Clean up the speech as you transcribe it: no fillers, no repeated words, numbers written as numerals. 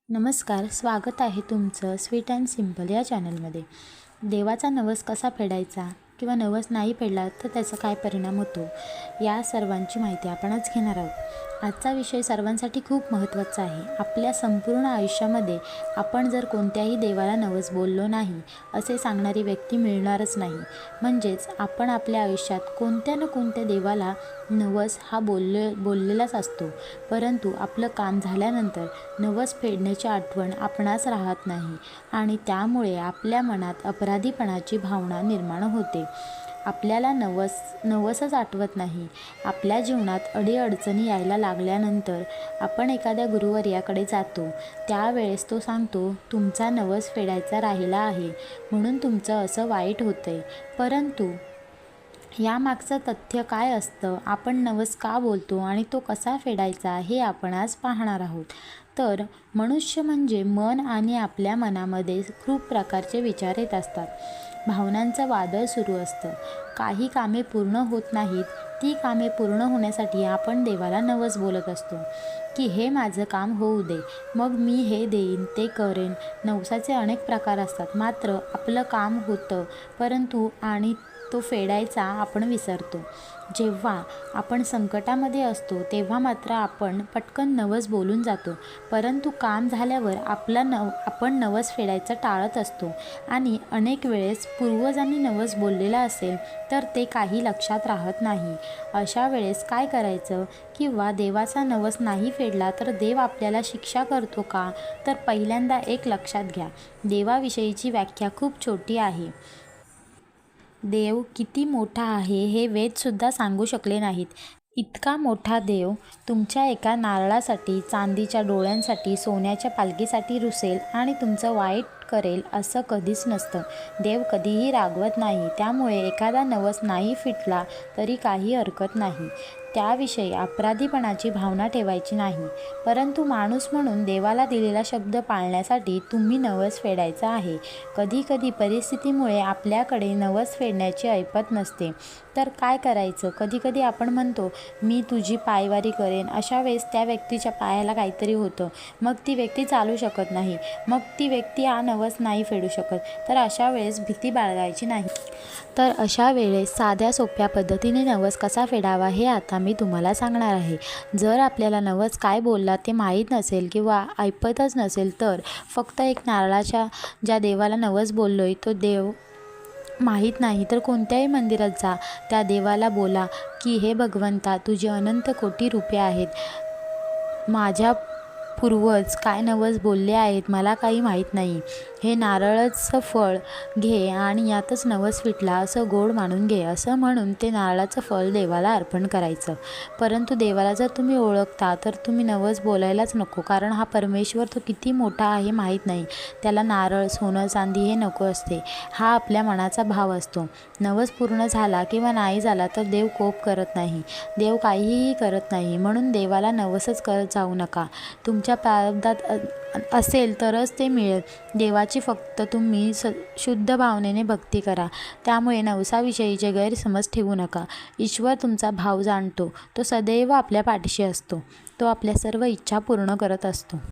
नमस्कार, स्वागत आहे तुमचं स्वीट अँड सिम्पल या चॅनलमध्ये. देवाचा नवस कसा फेडायचा किंवा नवस नाही फेडला तर त्याचा काय परिणाम होतो, या सर्वांची माहिती आपण आज घेणार आहोत. आजचा विषय सर्वांसाठी खूप महत्त्वाचा आहे. आपल्या संपूर्ण आयुष्यामध्ये आपण जर कोणत्याही देवाला नवस बोललो नाही असे सांगणारी व्यक्ती मिळणारच नाही. म्हणजेच आपण आपल्या आयुष्यात कोणत्या ना कोणत्या देवाला नवस हा बोललेलाच असतो, परंतु आपलं काम झाल्यानंतर नवस फेडण्याची आठवण आपणास राहत नाही आणि त्यामुळे आपल्या मनात अपराधीपणाची भावना निर्माण होते. आपल्याला नवसच आठवत नाही. आपल्या जीवनात अडीअडचणी यायला लागल्यानंतर आपण एखाद्या गुरुवर्याकडे जातो. त्यावेळेस तो सांगतो, तुमचा नवस फेडायचा राहिला आहे म्हणून तुमचं असं वाईट होतंय. परंतु यामागचं तथ्य काय असतं, आपण नवस का बोलतो आणि तो कसा फेडायचा हे आपण आज पाहणार आहोत. तर मनुष्य म्हणजे मन आणि आपल्या मनामध्ये खूप प्रकारचे विचार येत असतात. भावनांचं वादळ सुरू असतं. काही कामे पूर्ण होत नाहीत. ती कामे पूर्ण होण्यासाठी आपण देवाला नवस बोलत असतो की हे माझं काम होऊ दे, मग मी हे देईन, ते करेन. नवसाचे अनेक प्रकार असतात. मात्र आपलं काम होतं परंतु आणि तो फेडायचा आपण विसरतो. जेव्हा आपण संकटामध्ये असतो तेव्हा मात्र आपण पटकन नवस बोलून जातो, परंतु काम झाल्यावर आपण नवस फेडायचं टाळत असतो. आणि अनेक वेळेस पूर्वजांनी नवस बोललेला असेल तर ते काही लक्षात राहत नाही. अशा वेळेस काय करायचं, किंवा देवाचा नवस नाही फेडला तर देव आपल्याला शिक्षा करतो का? तर पहिल्यांदा एक लक्षात घ्या, देवाविषयीची व्याख्या खूप छोटी आहे. देव किती मोठा आहे हे वेदसुद्धा सांगू शकले नाहीत. इतका मोठा देव तुमच्या एका नारळासाठी, चांदीच्या डोळ्यांसाठी, सोन्याच्या पालखीसाठी रुसेल आणि तुमचं वाईट करेल असं कधीच नसतं. देव कधीही रागवत नाही. त्यामुळे एखादा नवस नाही फिटला तरी काही हरकत नाही. त्याविषयी अपराधीपणाची भावना ठेवायची नाही. परंतु माणूस म्हणून देवाला दिलेला शब्द पाळण्यासाठी तुम्ही नवस फेडायचा आहे. कधीकधी परिस्थितीमुळे आपल्याकडे नवस फेडण्याची ऐपत नसते तर काय करायचं? कधीकधी आपण म्हणतो, मी तुझी पायवारी करेन. अशा वेळेस त्या व्यक्तीच्या पायाला काहीतरी होतं, मग ती व्यक्ती चालू शकत नाही, मग ती व्यक्ती हा नवस नाही फेडू शकत. तर अशा वेळेस भीती बाळगायची नाही. तर अशा वेळेस साध्या सोप्या पद्धतीने नवस कसा फेडावा हे आता मी तुम्हाला सांगणार आहे. जर आपल्याला नवस काय बोलला ते माहीत नसेल किंवा ऐपतच नसेल तर फक्त एक नारळाच्या ज्या देवाला नवस बोललोय तो देव माहीत नाही तर कोणत्याही मंदिरात जा, त्या देवाला बोला की हे भगवंता, तुझे अनंत कोटी रूपे आहेत. माझ्या पूर्वज काय नवस बोलले आहेत मला काही माहीत नाही. हे नारळाचं फळ घे आणि यातच नवस फिटला असं गोड मानून घे, असं म्हणून ते नारळाचं फळ देवाला अर्पण करायचं. परंतु देवाला जर तुम्ही ओळखता तर तुम्ही नवस बोलायलाच नको, कारण हा परमेश्वर तो किती मोठा आहे माहीत नाही. त्याला नारळ, सोनं, चांदी हे नको असते. हा आपल्या मनाचा भाव असतो. नवस पूर्ण झाला किंवा नाही झाला तर देव कोप करत नाही, देव काहीही करत नाही. म्हणून देवाला नवसच करत जाऊ नका. तुमच्या प्रारब्धात असेल तरच ते मिळेल. देवाची फक्त तुम्ही शुद्ध भावनेने भक्ती करा. त्यामुळे नवसाविषयीचे गैरसमज ठेवू नका. ईश्वर तुमचा भाव जाणतो. तो सदैव आपल्या पाठीशी असतो. तो आपल्या सर्व इच्छा पूर्ण करत असतो.